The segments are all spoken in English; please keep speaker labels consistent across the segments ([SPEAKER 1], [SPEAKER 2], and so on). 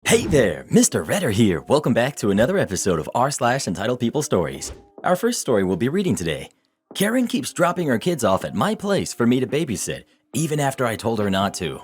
[SPEAKER 1] Hey there, Mr. Redder here. Welcome back to another episode of r/Entitled People Stories. Our first story we'll be reading today. Karen keeps dropping her kids off at my place for me to babysit, even after I told her not to.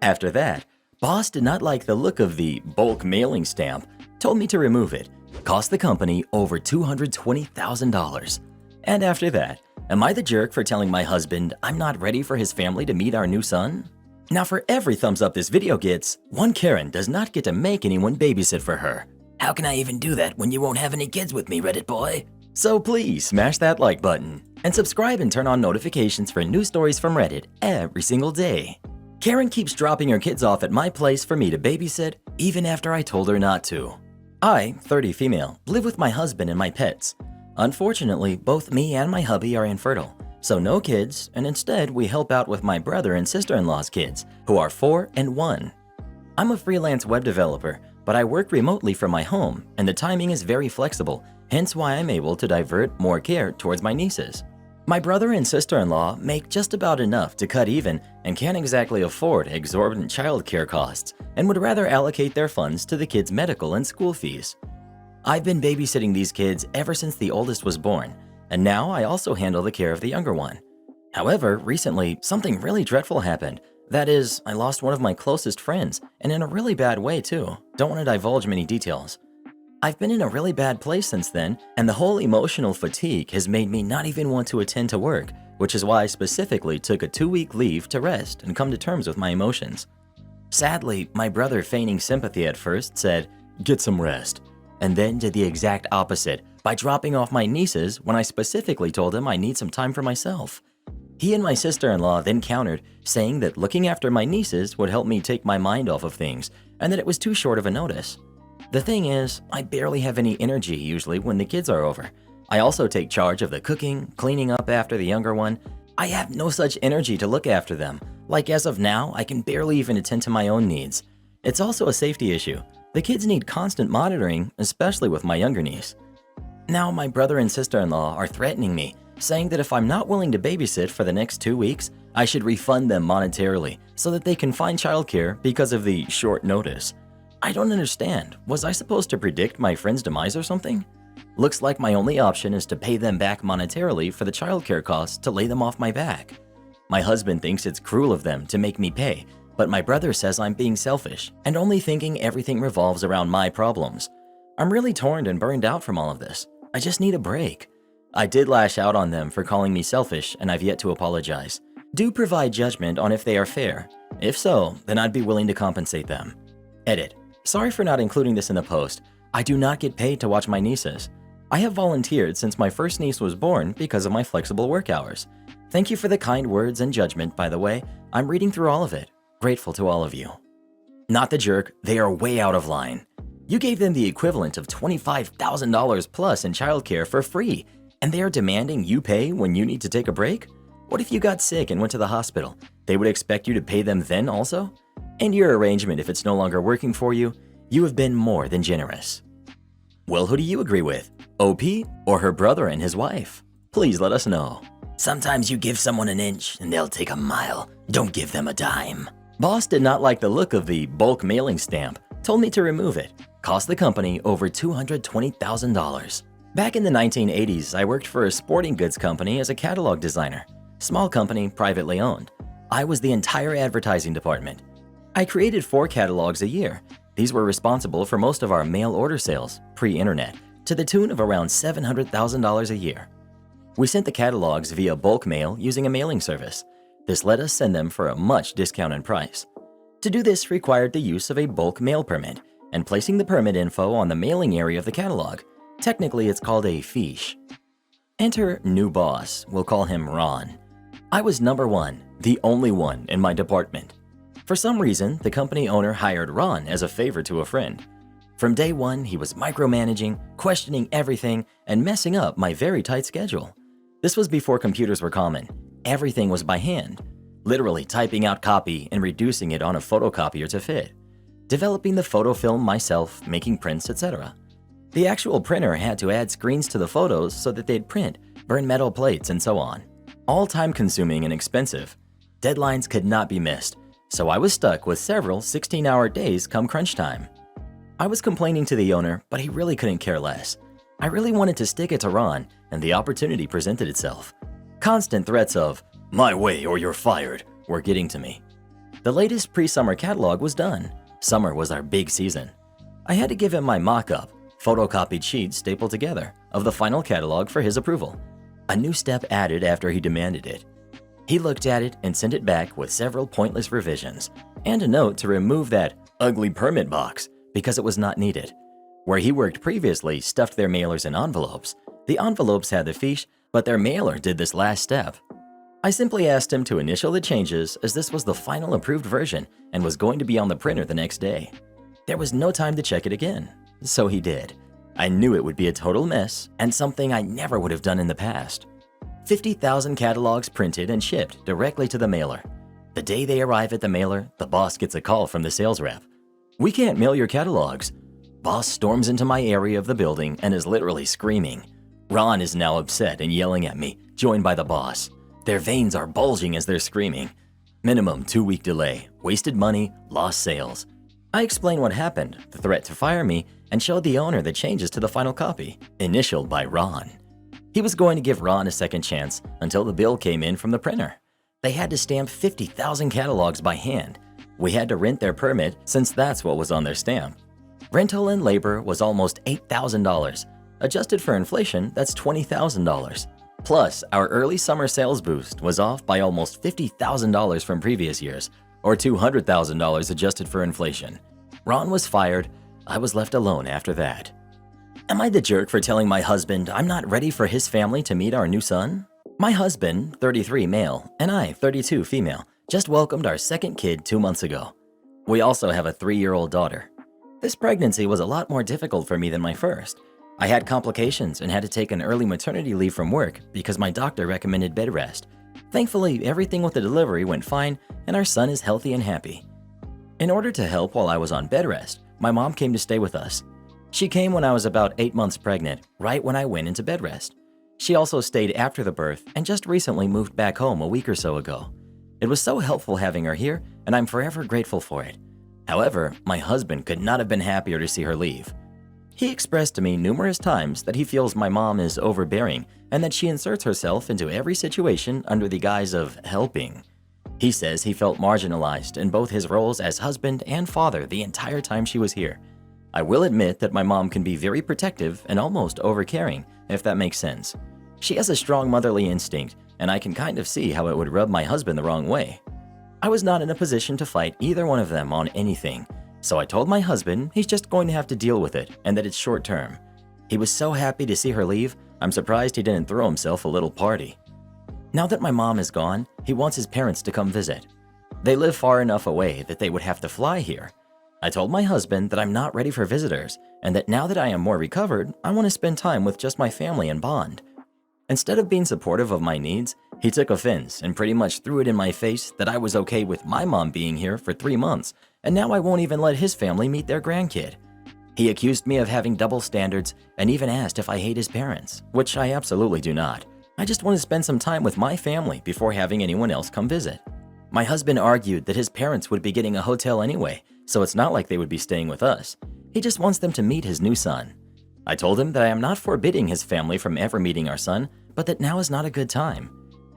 [SPEAKER 1] After that, boss did not like the look of the bulk mailing stamp, told me to remove it, cost the company over $220,000. And after that, am I the jerk for telling my husband I'm not ready for his family to meet our new son? Now for every thumbs up this video gets, one Karen does not get to make anyone babysit for her. How can I even do that when you won't have any kids with me, Reddit boy? So please smash that like button and subscribe and turn on notifications for new stories from Reddit every single day. Karen keeps dropping her kids off at my place for me to babysit even after I told her not to. I, 30 female, live with my husband and my pets. Unfortunately, both me and my hubby are infertile. So no kids, and instead we help out with my brother and sister-in-law's kids, who are 4 and 1. I'm a freelance web developer, but I work remotely from my home, and the timing is very flexible, hence why I'm able to divert more care towards my nieces. My brother and sister-in-law make just about enough to cut even and can't exactly afford exorbitant childcare costs, and would rather allocate their funds to the kids' medical and school fees. I've been babysitting these kids ever since the oldest was born, and now I also handle the care of the younger one. However, recently, something really dreadful happened. That is, I lost one of my closest friends, and in a really bad way too. Don't want to divulge many details. I've been in a really bad place since then, and the whole emotional fatigue has made me not even want to attend to work, which is why I specifically took a 2-week leave to rest and come to terms with my emotions. Sadly, my brother, feigning sympathy at first, said, "Get some rest," and then did the exact opposite by dropping off my nieces when I specifically told him I need some time for myself. He and my sister-in-law then countered, saying that looking after my nieces would help me take my mind off of things and that it was too short of a notice. The thing is, I barely have any energy usually when the kids are over. I also take charge of the cooking, cleaning up after the younger one. I have no such energy to look after them. Like as of now, I can barely even attend to my own needs. It's also a safety issue. The kids need constant monitoring, especially with my younger niece. Now my brother and sister-in-law are threatening me, saying that if I'm not willing to babysit for the next 2 weeks, I should refund them monetarily so that they can find childcare because of the short notice. I don't understand. Was I supposed to predict my friend's demise or something? Looks like my only option is to pay them back monetarily for the childcare costs to lay them off my back. My husband thinks it's cruel of them to make me pay, but my brother says I'm being selfish and only thinking everything revolves around my problems. I'm really torn and burned out from all of this. I just need a break. I did lash out on them for calling me selfish, and I've yet to apologize. Do provide judgment on if they are fair. If so, then I'd be willing to compensate them. Edit. Sorry for not including this in the post. I do not get paid to watch my nieces. I have volunteered since my first niece was born because of my flexible work hours. Thank you for the kind words and judgment, by the way. I'm reading through all of it. Grateful to all of you. Not the jerk, they are way out of line. You gave them the equivalent of $25,000 plus in childcare for free, and they are demanding you pay when you need to take a break? What if you got sick and went to the hospital? They would expect you to pay them then also? And your arrangement if it's no longer working for you? You have been more than generous. Well, who do you agree with? OP or her brother and his wife? Please let us know. Sometimes you give someone an inch and they'll take a mile. Don't give them a dime. Boss did not like the look of the bulk mailing stamp, told me to remove it. Cost the company over $220,000. Back in the 1980s, I worked for a sporting goods company as a catalog designer. Small company, privately owned. I was the entire advertising department. I created 4 catalogs a year. These were responsible for most of our mail order sales, pre-internet, to the tune of around $700,000 a year. We sent the catalogs via bulk mail using a mailing service. This let us send them for a much discounted price. To do this required the use of a bulk mail permit and placing the permit info on the mailing area of the catalog. Technically, it's called a fiche. Enter new boss. We'll call him Ron. I was number 1, the only one in my department. For some reason, the company owner hired Ron as a favor to a friend. From day one, he was micromanaging, questioning everything, and messing up my very tight schedule. This was before computers were common. Everything was by hand, literally typing out copy and reducing it on a photocopier to fit. Developing the photo film myself, making prints, etc. The actual printer had to add screens to the photos so that they'd print, burn metal plates, and so on. All time-consuming and expensive. Deadlines could not be missed, so I was stuck with several 16-hour days come crunch time. I was complaining to the owner, but he really couldn't care less. I really wanted to stick it to Ron, and the opportunity presented itself. Constant threats of, "My way or you're fired," were getting to me. The latest pre-summer catalog was done. Summer was our big season. I had to give him my mock-up, photocopied sheets stapled together, of the final catalog for his approval. A new step added after he demanded it. He looked at it and sent it back with several pointless revisions, and a note to remove that ugly permit box because it was not needed. Where he worked previously stuffed their mailers in envelopes. The envelopes had the fiche, but their mailer did this last step. I simply asked him to initial the changes as this was the final approved version and was going to be on the printer the next day. There was no time to check it again, so he did. I knew it would be a total mess and something I never would have done in the past. 50,000 catalogs printed and shipped directly to the mailer. The day they arrive at the mailer, the boss gets a call from the sales rep. "We can't mail your catalogs." Boss storms into my area of the building and is literally screaming. Ron is now upset and yelling at me, joined by the boss. Their veins are bulging as they're screaming. Minimum 2-week delay, wasted money, lost sales. I explained what happened, the threat to fire me, and showed the owner the changes to the final copy, initialed by Ron. He was going to give Ron a second chance until the bill came in from the printer. They had to stamp 50,000 catalogs by hand. We had to rent their permit since that's what was on their stamp. Rental and labor was almost $8,000. Adjusted for inflation, that's $20,000. Plus, our early summer sales boost was off by almost $50,000 from previous years, or $200,000 adjusted for inflation. Ron was fired. I was left alone after that. Am I the jerk for telling my husband I'm not ready for his family to meet our new son? My husband, 33 male, and I, 32 female, just welcomed our second kid 2 months ago. We also have a 3-year-old daughter. This pregnancy was a lot more difficult for me than my first. I had complications and had to take an early maternity leave from work because my doctor recommended bed rest. Thankfully, everything with the delivery went fine and our son is healthy and happy. In order to help while I was on bed rest, my mom came to stay with us. She came when I was about 8 months pregnant, right when I went into bed rest. She also stayed after the birth and just recently moved back home a week or so ago. It was so helpful having her here, and I'm forever grateful for it. However, my husband could not have been happier to see her leave. He expressed to me numerous times that he feels my mom is overbearing and that she inserts herself into every situation under the guise of helping. He says he felt marginalized in both his roles as husband and father the entire time she was here. I will admit that my mom can be very protective and almost overcaring, if that makes sense. She has a strong motherly instinct, and I can kind of see how it would rub my husband the wrong way. I was not in a position to fight either one of them on anything, so I told my husband he's just going to have to deal with it and that it's short term. He was so happy to see her leave, I'm surprised he didn't throw himself a little party. Now that my mom is gone, he wants his parents to come visit. They live far enough away that they would have to fly here. I told my husband that I'm not ready for visitors and that now that I am more recovered, I want to spend time with just my family and bond. Instead of being supportive of my needs, he took offense and pretty much threw it in my face that I was okay with my mom being here for 3 months, and now I won't even let his family meet their grandkid. He accused me of having double standards and even asked if I hate his parents, which I absolutely do not. I just want to spend some time with my family before having anyone else come visit. My husband argued that his parents would be getting a hotel anyway, so it's not like they would be staying with us. He just wants them to meet his new son. I told him that I am not forbidding his family from ever meeting our son, but that now is not a good time.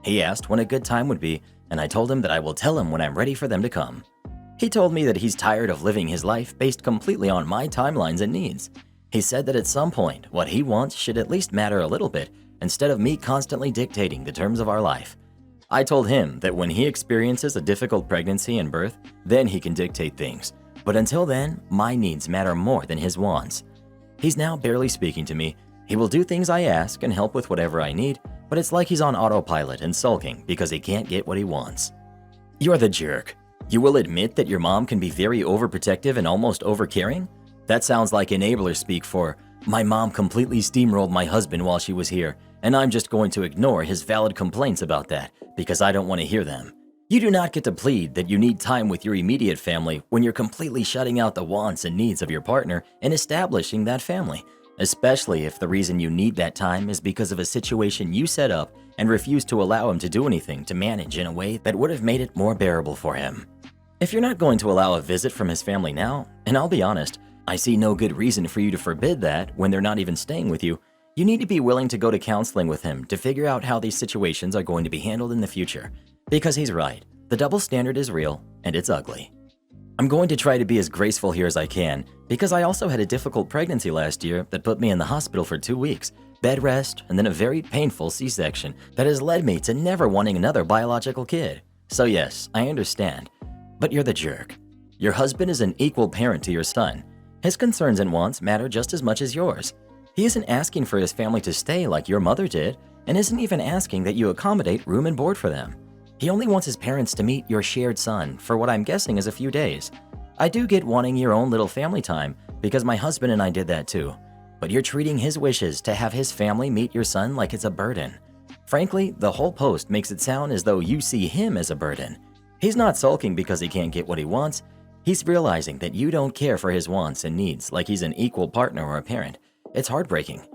[SPEAKER 1] He asked when a good time would be, and I told him that I will tell him when I'm ready for them to come. He told me that he's tired of living his life based completely on my timelines and needs. He said that at some point, what he wants should at least matter a little bit, instead of me constantly dictating the terms of our life. I told him that when he experiences a difficult pregnancy and birth, then he can dictate things. But until then, my needs matter more than his wants. He's now barely speaking to me. He will do things I ask and help with whatever I need, but it's like he's on autopilot and sulking because he can't get what he wants. You're the jerk. You will admit that your mom can be very overprotective and almost overcaring? That sounds like enabler speak for, my mom completely steamrolled my husband while she was here, and I'm just going to ignore his valid complaints about that because I don't want to hear them. You do not get to plead that you need time with your immediate family when you're completely shutting out the wants and needs of your partner and establishing that family, especially if the reason you need that time is because of a situation you set up and refuse to allow him to do anything to manage in a way that would have made it more bearable for him. If you're not going to allow a visit from his family now, and I'll be honest, I see no good reason for you to forbid that when they're not even staying with you. You need to be willing to go to counseling with him to figure out how these situations are going to be handled in the future. Because he's right, the double standard is real and it's ugly. I'm going to try to be as graceful here as I can because I also had a difficult pregnancy last year that put me in the hospital for 2 weeks, bed rest, and then a very painful C-section that has led me to never wanting another biological kid. So yes, I understand. But you're the jerk. Your husband is an equal parent to your son. His concerns and wants matter just as much as yours. He isn't asking for his family to stay like your mother did, and isn't even asking that you accommodate room and board for them. He only wants his parents to meet your shared son for what I'm guessing is a few days. I do get wanting your own little family time because my husband and I did that too. But you're treating his wishes to have his family meet your son like it's a burden. Frankly, the whole post makes it sound as though you see him as a burden. He's not sulking because he can't get what he wants. He's realizing that you don't care for his wants and needs like he's an equal partner or a parent. It's heartbreaking.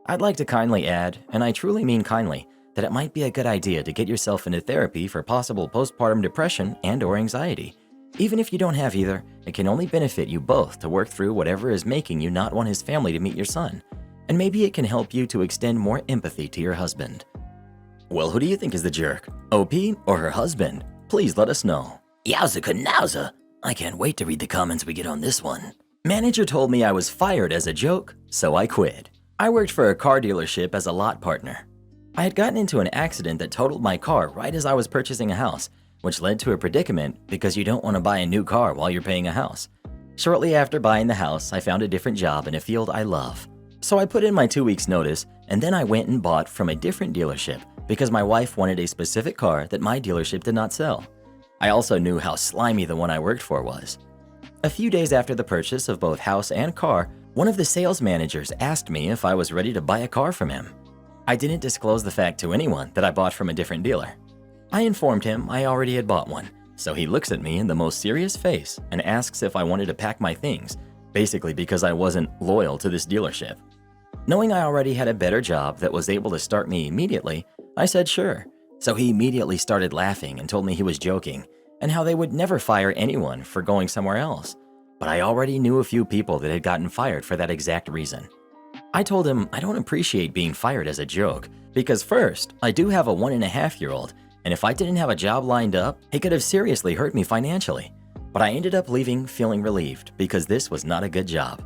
[SPEAKER 1] I'd like to kindly add, and I truly mean kindly, that it might be a good idea to get yourself into therapy for possible postpartum depression and/or anxiety. Even if you don't have either, it can only benefit you both to work through whatever is making you not want his family to meet your son. And maybe it can help you to extend more empathy to your husband. Well, who do you think is the jerk? OP or her husband? Please let us know. Yowza kanowza! I can't wait to read the comments we get on this one. Manager told me I was fired as a joke, so I quit. I worked for a car dealership as a lot partner. I had gotten into an accident that totaled my car right as I was purchasing a house, which led to a predicament because you don't want to buy a new car while you're paying a house. Shortly after buying the house, I found a different job in a field I love. So I put in my 2 weeks notice, and then I went and bought from a different dealership because my wife wanted a specific car that my dealership did not sell. I also knew how slimy the one I worked for was. A few days after the purchase of both house and car, one of the sales managers asked me if I was ready to buy a car from him. I didn't disclose the fact to anyone that I bought from a different dealer. I informed him I already had bought one, so he looks at me in the most serious face and asks if I wanted to pack my things, basically because I wasn't loyal to this dealership. Knowing I already had a better job that was able to start me immediately, I said sure. So he immediately started laughing and told me he was joking and how they would never fire anyone for going somewhere else. But I already knew a few people that had gotten fired for that exact reason. I told him I don't appreciate being fired as a joke because first, I do have a 1.5-year-old, and if I didn't have a job lined up, it could have seriously hurt me financially. But I ended up leaving feeling relieved because this was not a good job.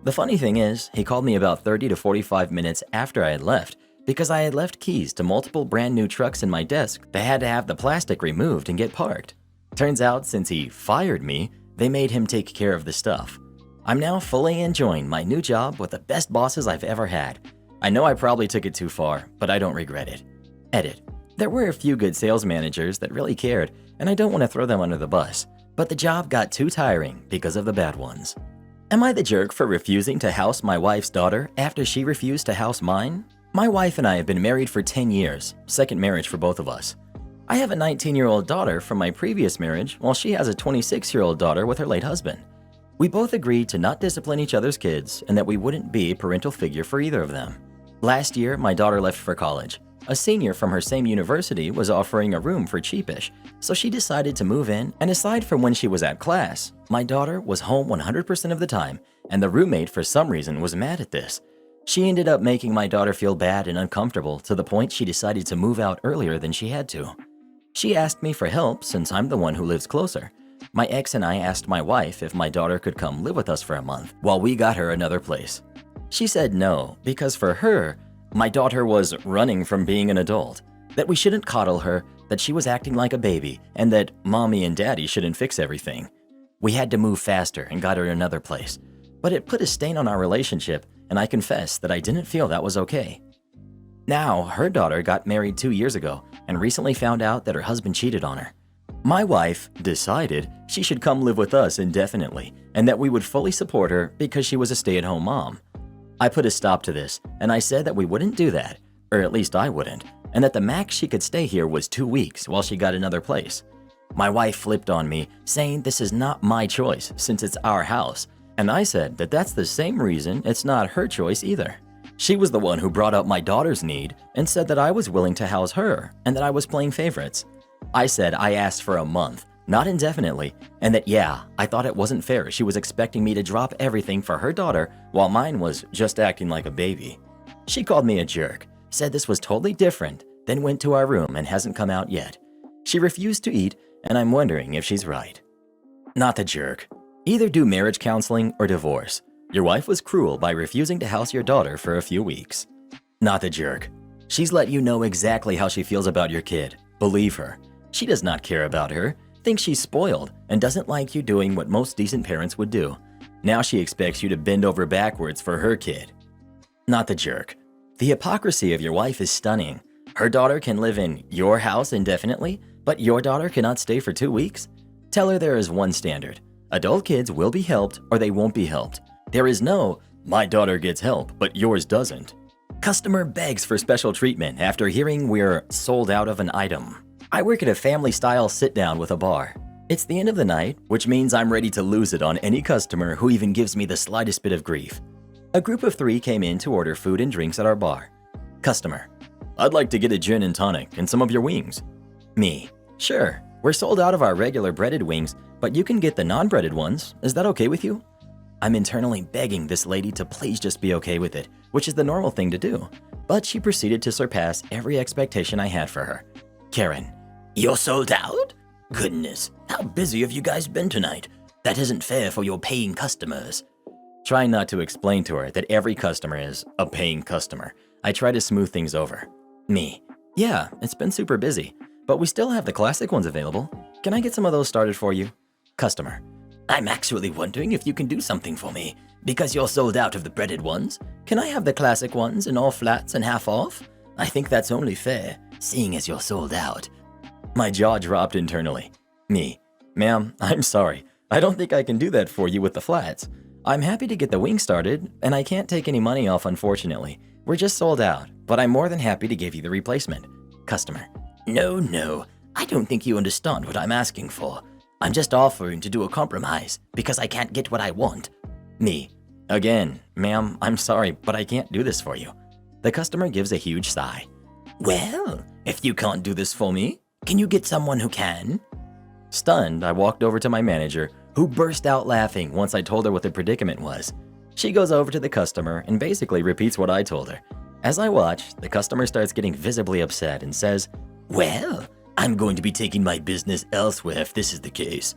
[SPEAKER 1] The funny thing is, he called me about 30 to 45 minutes after I had left because I had left keys to multiple brand new trucks in my desk that had to have the plastic removed and get parked. Turns out since he fired me, they made him take care of the stuff. I'm now fully enjoying my new job with the best bosses I've ever had. I know I probably took it too far, but I don't regret it. Edit. There were a few good sales managers that really cared, and I don't want to throw them under the bus, but the job got too tiring because of the bad ones. Am I the jerk for refusing to house my wife's daughter after she refused to house mine? My wife and I have been married for 10 years, second marriage for both of us. I have a 19-year-old daughter from my previous marriage, while she has a 26-year-old daughter with her late husband. We both agreed to not discipline each other's kids and that we wouldn't be a parental figure for either of them. Last year, my daughter left for college. A senior from her same university was offering a room for cheapish, so she decided to move in, and aside from when she was at class, my daughter was home 100% of the time, and the roommate for some reason was mad at this. She ended up making my daughter feel bad and uncomfortable to the point she decided to move out earlier than she had to. She asked me for help since I'm the one who lives closer. My ex and I asked my wife if my daughter could come live with us for a month while we got her another place. She said no, because for her, my daughter was running from being an adult, that we shouldn't coddle her, that she was acting like a baby, and that mommy and daddy shouldn't fix everything. We had to move faster and got her another place, but it put a stain on our relationship, and I confess that I didn't feel that was okay. Now, her daughter got married 2 years ago and recently found out that her husband cheated on her. My wife decided she should come live with us indefinitely and that we would fully support her because she was a stay-at-home mom. I put a stop to this and I said that we wouldn't do that, or at least I wouldn't, and that the max she could stay here was 2 weeks while she got another place. My wife flipped on me, saying this is not my choice since it's our house, and I said that that's the same reason it's not her choice either. She was the one who brought up my daughter's need and said that I was willing to house her and that I was playing favorites. I said I asked for a month, not indefinitely, and that yeah, I thought it wasn't fair she was expecting me to drop everything for her daughter while mine was just acting like a baby. She called me a jerk, said this was totally different, then went to our room and hasn't come out yet. She refused to eat, and I'm wondering if she's right. Not the jerk. Either do marriage counseling or divorce. Your wife was cruel by refusing to house your daughter for a few weeks. Not the jerk. She's let you know exactly how she feels about your kid. Believe her. She does not care about her, thinks she's spoiled, and doesn't like you doing what most decent parents would do. Now she expects you to bend over backwards for her kid. Not the jerk. The hypocrisy of your wife is stunning. Her daughter can live in your house indefinitely, but your daughter cannot stay for 2 weeks? Tell her there is one standard. Adult kids will be helped or they won't be helped. There is no, my daughter gets help, but yours doesn't. Customer begs for special treatment after hearing we're sold out of an item. I work at a family-style sit-down with a bar. It's the end of the night, which means I'm ready to lose it on any customer who even gives me the slightest bit of grief. A group of 3 came in to order food and drinks at our bar. Customer: I'd like to get a gin and tonic and some of your wings. Me: Sure, we're sold out of our regular breaded wings, but you can get the non-breaded ones. Is that okay with you? I'm internally begging this lady to please just be okay with it, which is the normal thing to do. But she proceeded to surpass every expectation I had for her. Karen: You're sold out? Goodness, how busy have you guys been tonight? That isn't fair for your paying customers. Trying not to explain to her that every customer is a paying customer, I try to smooth things over. Me: Yeah, it's been super busy, but we still have the classic ones available. Can I get some of those started for you? Customer: I'm actually wondering if you can do something for me. Because you're sold out of the breaded ones, can I have the classic ones in all flats and half off? I think that's only fair, seeing as you're sold out. My jaw dropped internally. Me: Ma'am, I'm sorry. I don't think I can do that for you with the flats. I'm happy to get the wings started, and I can't take any money off, unfortunately. We're just sold out, but I'm more than happy to give you the replacement. Customer: No, I don't think you understand what I'm asking for. I'm just offering to do a compromise because I can't get what I want. Me: Again, ma'am, I'm sorry, but I can't do this for you. The customer gives a huge sigh. Well, if you can't do this for me, can you get someone who can? Stunned, I walked over to my manager, who burst out laughing once I told her what the predicament was. She goes over to the customer and basically repeats what I told her. As I watch, the customer starts getting visibly upset and says, Well, I'm going to be taking my business elsewhere if this is the case.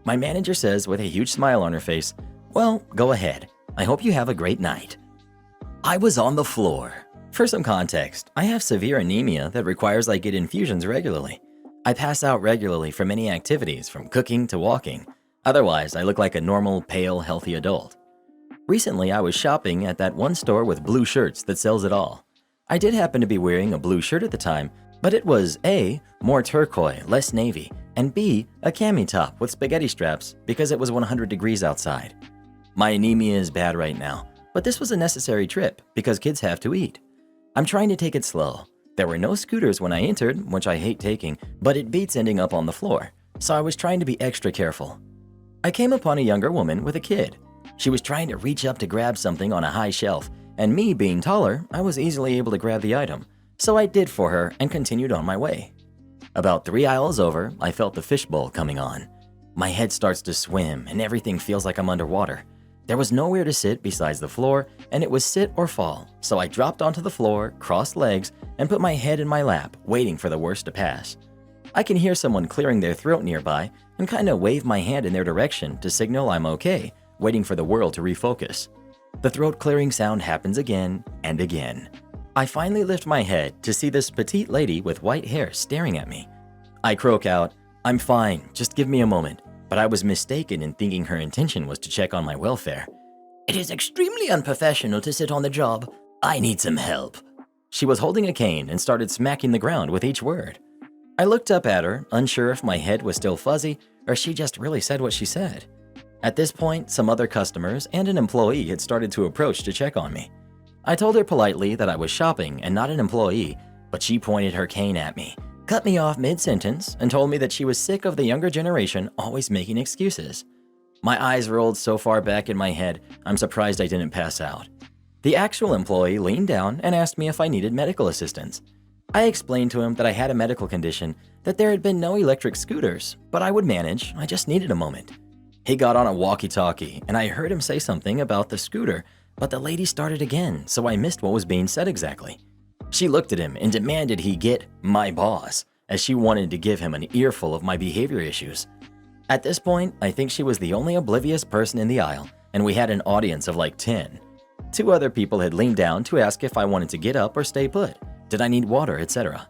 [SPEAKER 1] My manager says with a huge smile on her face, Well, go ahead. I hope you have a great night. I was on the floor. For some context, I have severe anemia that requires I get infusions regularly. I pass out regularly from many activities, from cooking to walking. Otherwise, I look like a normal, pale, healthy adult. Recently, I was shopping at that one store with blue shirts that sells it all. I did happen to be wearing a blue shirt at the time, but it was A, more turquoise, less navy, and B, a cami top with spaghetti straps because it was 100 degrees outside. My anemia is bad right now, but this was a necessary trip because kids have to eat. I'm trying to take it slow. There were no scooters when I entered, which I hate taking, but it beats ending up on the floor, so I was trying to be extra careful. I came upon a younger woman with a kid. She was trying to reach up to grab something on a high shelf, and me being taller, I was easily able to grab the item. So I did for her and continued on my way. About 3 aisles over, I felt the fishbowl coming on. My head starts to swim and everything feels like I'm underwater. There was nowhere to sit besides the floor, and it was sit or fall, so I dropped onto the floor, crossed legs, and put my head in my lap, waiting for the worst to pass. I can hear someone clearing their throat nearby and kind of wave my hand in their direction to signal I'm okay, waiting for the world to refocus. The throat clearing sound happens again and again. I finally lift my head to see this petite lady with white hair staring at me. I croak out, I'm fine, just give me a moment. But I was mistaken in thinking her intention was to check on my welfare. It is extremely unprofessional to sit on the job. I need some help. She was holding a cane and started smacking the ground with each word. I looked up at her, unsure if my head was still fuzzy or she just really said what she said. At this point, some other customers and an employee had started to approach to check on me. I told her politely that I was shopping and not an employee, but she pointed her cane at me, cut me off mid-sentence, and told me that she was sick of the younger generation always making excuses. My eyes rolled so far back in my head, I'm surprised I didn't pass out. The actual employee leaned down and asked me if I needed medical assistance. I explained to him that I had a medical condition, that there had been no electric scooters, but I would manage, I just needed a moment. He got on a walkie-talkie, and I heard him say something about the scooter, but the lady started again, so I missed what was being said exactly. She looked at him and demanded he get my boss, as she wanted to give him an earful of my behavior issues. At this point, I think she was the only oblivious person in the aisle, and we had an audience of like 10. 2 other people had leaned down to ask if I wanted to get up or stay put, did I need water, etc.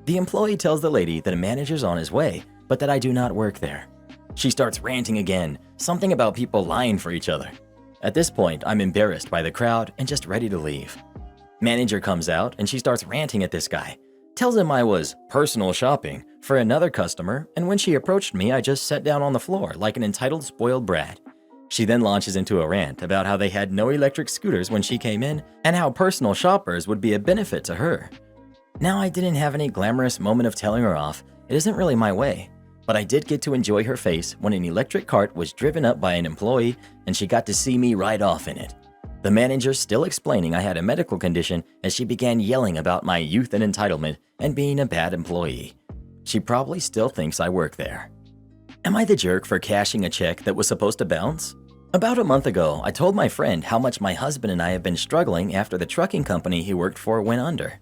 [SPEAKER 1] The employee tells the lady that a manager's on his way, but that I do not work there. She starts ranting again, something about people lying for each other. At this point, I'm embarrassed by the crowd and just ready to leave. Manager comes out and she starts ranting at this guy, tells him I was personal shopping for another customer, and when she approached me, I just sat down on the floor like an entitled spoiled brat. She then launches into a rant about how they had no electric scooters when she came in and how personal shoppers would be a benefit to her. Now, I didn't have any glamorous moment of telling her off, it isn't really my way, but I did get to enjoy her face when an electric cart was driven up by an employee and she got to see me ride off in it. The manager still explaining I had a medical condition as she began yelling about my youth and entitlement and being a bad employee. She probably still thinks I work there. Am I the jerk for cashing a check that was supposed to bounce? About a month ago, I told my friend how much my husband and I have been struggling after the trucking company he worked for went under.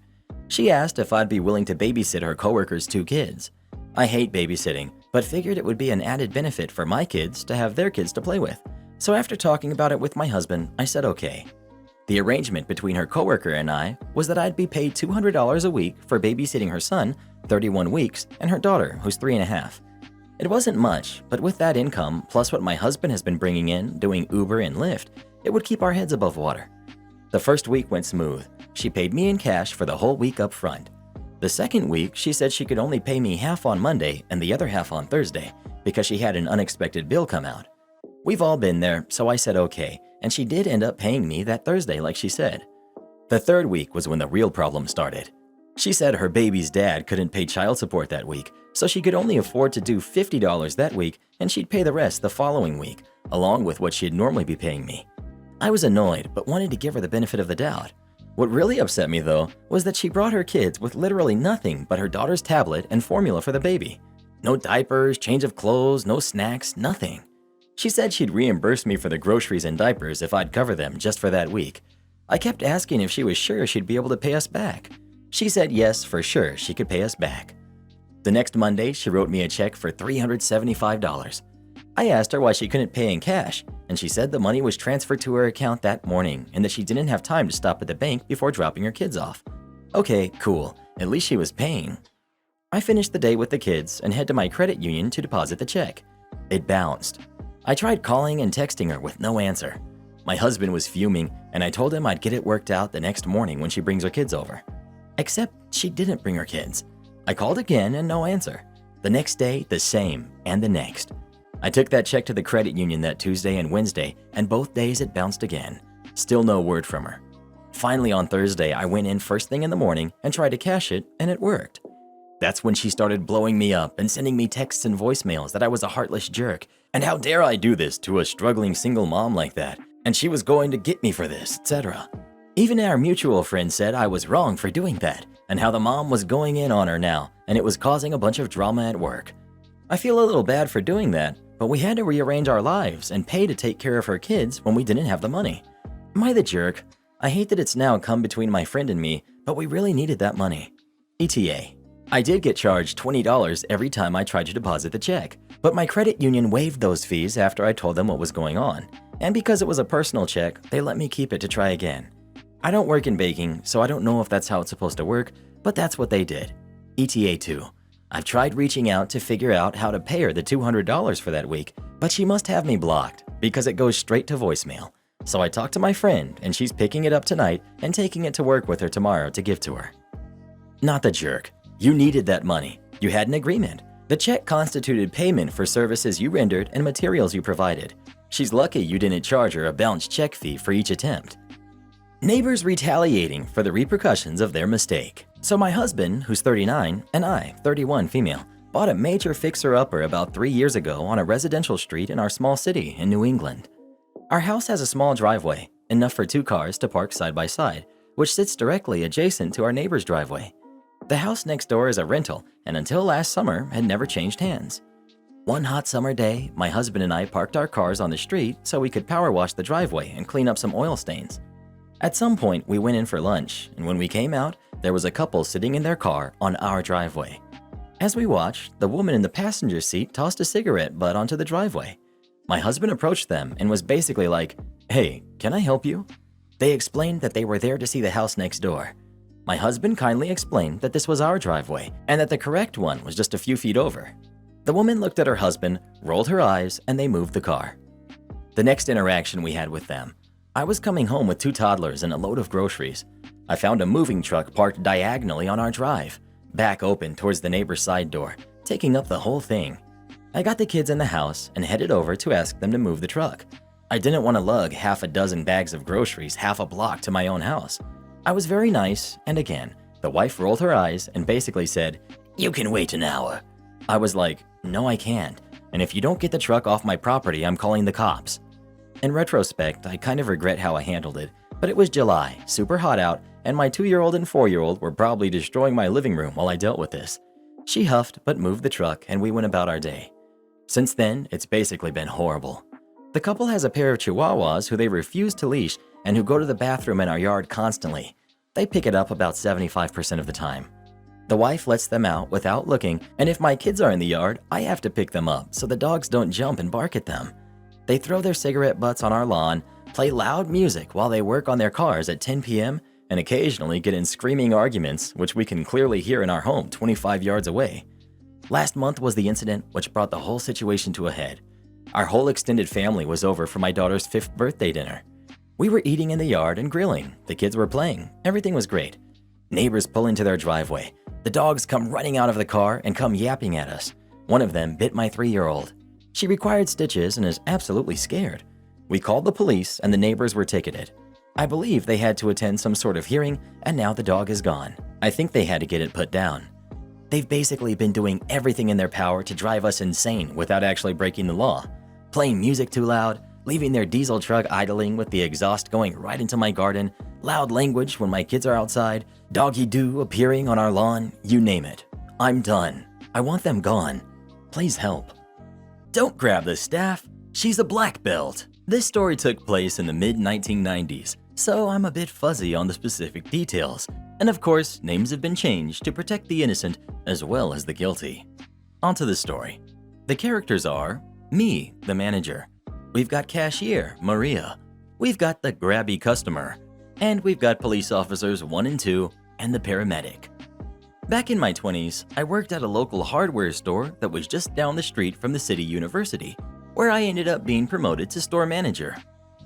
[SPEAKER 1] She asked if I'd be willing to babysit her coworker's 2 kids. I hate babysitting, but figured it would be an added benefit for my kids to have their kids to play with. So after talking about it with my husband, I said okay. The arrangement between her coworker and I was that I'd be paid $200 a week for babysitting her son, 31 weeks, and her daughter, who's 3.5. It wasn't much, but with that income, plus what my husband has been bringing in, doing Uber and Lyft, it would keep our heads above water. The first week went smooth. She paid me in cash for the whole week up front. The second week, she said she could only pay me half on Monday and the other half on Thursday because she had an unexpected bill come out. We've all been there, so I said okay, and she did end up paying me that Thursday like she said. The third week was when the real problem started. She said her baby's dad couldn't pay child support that week, so she could only afford to do $50 that week and she'd pay the rest the following week, along with what she'd normally be paying me. I was annoyed, but wanted to give her the benefit of the doubt. What really upset me though was that she brought her kids with literally nothing but her daughter's tablet and formula for the baby. No diapers, change of clothes, no snacks, nothing. She said she'd reimburse me for the groceries and diapers if I'd cover them just for that week. I kept asking if she was sure she'd be able to pay us back. She said yes, for sure she could pay us back. The next Monday, she wrote me a check for $375. I asked her why she couldn't pay in cash, and she said the money was transferred to her account that morning and that she didn't have time to stop at the bank before dropping her kids off. Okay, cool. At least she was paying. I finished the day with the kids and head to my credit union to deposit the check. It bounced. I tried calling and texting her with no answer. My husband was fuming, and I told him I'd get it worked out the next morning when she brings her kids over. Except she didn't bring her kids. I called again and no answer. The next day, the same, and the next. I took that check to the credit union that Tuesday and Wednesday, and both days it bounced again. Still no word from her. Finally on Thursday, I went in first thing in the morning and tried to cash it, and it worked. That's when she started blowing me up and sending me texts and voicemails that I was a heartless jerk, and how dare I do this to a struggling single mom like that, and she was going to get me for this, etc. Even our mutual friend said I was wrong for doing that, and how the mom was going in on her now, and it was causing a bunch of drama at work. I feel a little bad for doing that, but we had to rearrange our lives and pay to take care of her kids when we didn't have the money. Am I the jerk? I hate that it's now come between my friend and me, but we really needed that money. ETA. I did get charged $20 every time I tried to deposit the check, but my credit union waived those fees after I told them what was going on. And because it was a personal check, they let me keep it to try again. I don't work in baking, so I don't know if that's how it's supposed to work, but that's what they did. ETA 2. I've tried reaching out to figure out how to pay her the $200 for that week, but she must have me blocked because it goes straight to voicemail. So I talked to my friend, and she's picking it up tonight and taking it to work with her tomorrow to give to her. Not the jerk. You needed that money. You had an agreement. The check constituted payment for services you rendered and materials you provided. She's lucky you didn't charge her a bounced check fee for each attempt. Neighbors retaliating for the repercussions of their mistake. So my husband, who's 39, and I, 31 female, bought a major fixer-upper about 3 years ago on a residential street in our small city in New England. Our house has a small driveway, enough for 2 cars to park side by side, which sits directly adjacent to our neighbor's driveway. The house next door is a rental and until last summer had never changed hands. One hot summer day, my husband and I parked our cars on the street so we could power wash the driveway and clean up some oil stains. At some point, we went in for lunch, and when we came out, there was a couple sitting in their car on our driveway. As we watched, the woman in the passenger seat tossed a cigarette butt onto the driveway. My husband approached them and was basically like, "Hey, can I help you?" They explained that they were there to see the house next door. My husband kindly explained that this was our driveway and that the correct one was just a few feet over. The woman looked at her husband, rolled her eyes, and they moved the car. The next interaction we had with them, I was coming home with 2 toddlers and a load of groceries. I found a moving truck parked diagonally on our drive, back open towards the neighbor's side door, taking up the whole thing. I got the kids in the house and headed over to ask them to move the truck. I didn't want to lug half a dozen bags of groceries half a block to my own house. I was very nice, and again, the wife rolled her eyes and basically said, "You can wait an hour." I was like, "No, I can't, and if you don't get the truck off my property, I'm calling the cops." In retrospect, I kind of regret how I handled it, but it was July, super hot out, and my 2-year-old and 4-year-old were probably destroying my living room while I dealt with this. She huffed but moved the truck and we went about our day. Since then, it's basically been horrible. The couple has a pair of Chihuahuas who they refuse to leash and who go to the bathroom in our yard constantly. They pick it up about 75% of the time. The wife lets them out without looking, and if my kids are in the yard, I have to pick them up so the dogs don't jump and bark at them. They throw their cigarette butts on our lawn, play loud music while they work on their cars at 10 p.m., and occasionally get in screaming arguments, which we can clearly hear in our home 25 yards away. Last month was the incident which brought the whole situation to a head. Our whole extended family was over for my daughter's 5th birthday dinner. We were eating in the yard and grilling. The kids were playing. Everything was great. Neighbors pull into their driveway. The dogs come running out of the car and come yapping at us. One of them bit my 3-year-old. She required stitches and is absolutely scared. We called the police and the neighbors were ticketed. I believe they had to attend some sort of hearing and now the dog is gone. I think they had to get it put down. They've basically been doing everything in their power to drive us insane without actually breaking the law. Playing music too loud, leaving their diesel truck idling with the exhaust going right into my garden, loud language when my kids are outside, doggy-doo appearing on our lawn, you name it. I'm done. I want them gone. Please help. Don't grab the staff. She's a black belt. This story took place in the mid-1990s, so I'm a bit fuzzy on the specific details. And of course, names have been changed to protect the innocent as well as the guilty. Onto the story. The characters are me, the manager. We've got cashier, Maria. We've got the grabby customer. And we've got police officers 1 and 2 and the paramedic. Back in my 20s, I worked at a local hardware store that was just down the street from the city university, where I ended up being promoted to store manager.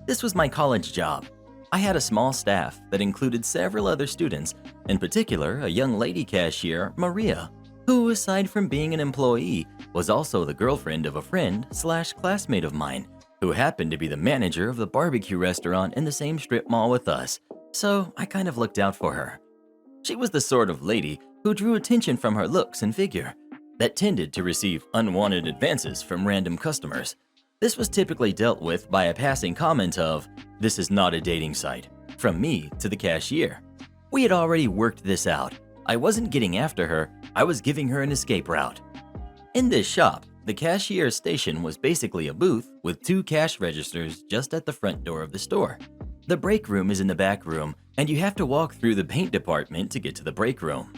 [SPEAKER 1] This was my college job. I had a small staff that included several other students, in particular a young lady cashier, Maria, who, aside from being an employee, was also the girlfriend of a friend/classmate of mine, who happened to be the manager of the barbecue restaurant in the same strip mall with us, so I kind of looked out for her. She was the sort of lady who drew attention from her looks and figure, that tended to receive unwanted advances from random customers. This was typically dealt with by a passing comment of, "This is not a dating site," from me to the cashier. We had already worked this out. I wasn't getting after her, I was giving her an escape route. In this shop, the cashier station was basically a booth with 2 cash registers just at the front door of the store. The break room is in the back room, and you have to walk through the paint department to get to the break room.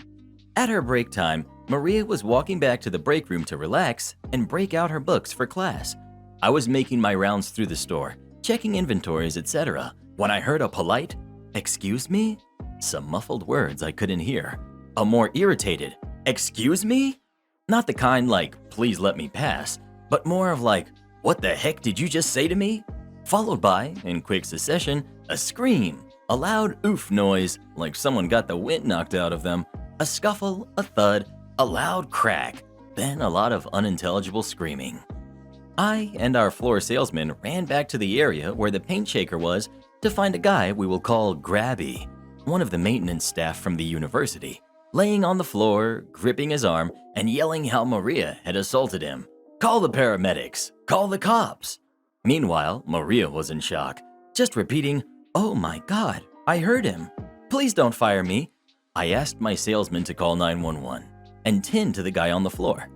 [SPEAKER 1] At her break time, Maria was walking back to the break room to relax and break out her books for class. I was making my rounds through the store, checking inventories, etc., when I heard a polite, "Excuse me?" Some muffled words I couldn't hear. A more irritated, "Excuse me?" Not the kind like, "Please let me pass," but more of like, "What the heck did you just say to me?" Followed by, in quick succession, a scream, a loud oof noise like someone got the wind knocked out of them, a scuffle, a thud, a loud crack, then a lot of unintelligible screaming. I and our floor salesman ran back to the area where the paint shaker was to find a guy we will call Grabby, one of the maintenance staff from the university, laying on the floor, gripping his arm, and yelling how Maria had assaulted him. "Call the paramedics! Call the cops!" Meanwhile, Maria was in shock, just repeating, "Oh my God, I heard him. Please don't fire me. I asked my salesman to call 911 and tend to the guy on the floor.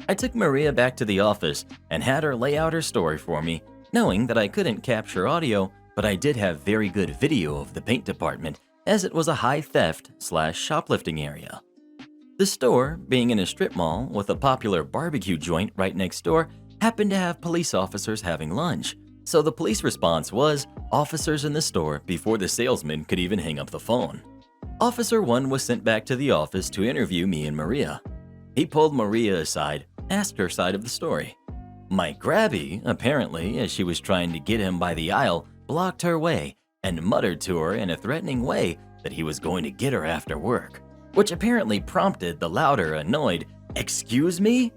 [SPEAKER 1] I took Maria back to the office and had her lay out her story for me, knowing that I couldn't capture audio, but I did have very good video of the paint department as it was a high theft/shoplifting area. The store, being in a strip mall with a popular barbecue joint right next door, happened to have police officers having lunch, so the police response was officers in the store before the salesman could even hang up the phone. Officer 1 was sent back to the office to interview me and Maria. He pulled Maria aside, asked her side of the story. My grabby, apparently, as she was trying to get him by the aisle, blocked her way and muttered to her in a threatening way that he was going to get her after work, which apparently prompted the louder, annoyed, "Excuse me?"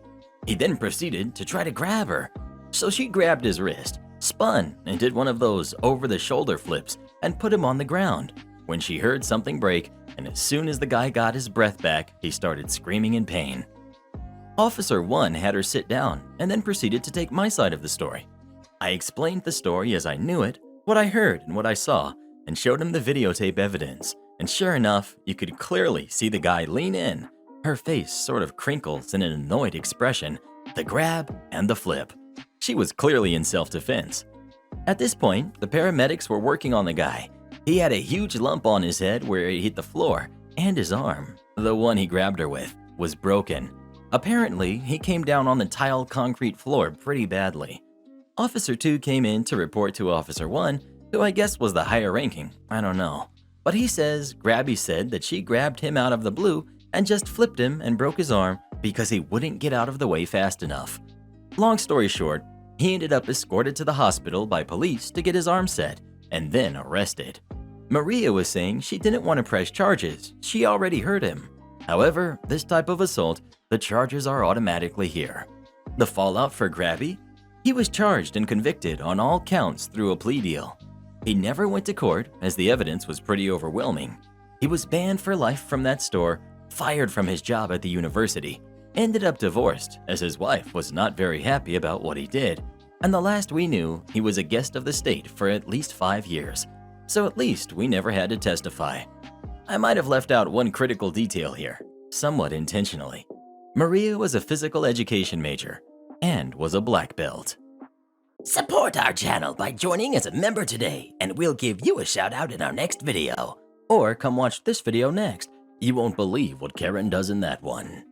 [SPEAKER 1] He then proceeded to try to grab her. So she grabbed his wrist, spun, and did one of those over-the-shoulder flips and put him on the ground when she heard something break, and as soon as the guy got his breath back, he started screaming in pain. Officer 1 had her sit down and then proceeded to take my side of the story. I explained the story as I knew it, what I heard and what I saw, and showed him the videotape evidence. And sure enough, you could clearly see the guy lean in. Her face sort of crinkles in an annoyed expression, the grab and the flip. She was clearly in self-defense. At this point, the paramedics were working on the guy. He had a huge lump on his head where he hit the floor, and his arm, the one he grabbed her with, was broken. Apparently, he came down on the tiled concrete floor pretty badly. Officer 2 came in to report to Officer 1, who I guess was the higher ranking, I don't know. But he says Grabby said that she grabbed him out of the blue and just flipped him and broke his arm because he wouldn't get out of the way fast enough. Long story short, he ended up escorted to the hospital by police to get his arm set and then arrested. Maria was saying she didn't want to press charges, she already hurt him. However, this type of assault, the charges are automatically here. The fallout for Grabby? He was charged and convicted on all counts through a plea deal. He never went to court as the evidence was pretty overwhelming. He was banned for life from that store, fired from his job at the university, ended up divorced as his wife was not very happy about what he did, and the last we knew, he was a guest of the state for at least 5 years. So at least we never had to testify. I might have left out one critical detail here, somewhat intentionally. Maria was a physical education major and was a black belt. Support our channel by joining as a member today, and we'll give you a shout out in our next video. Or come watch this video next. You won't believe what Karen does in that one.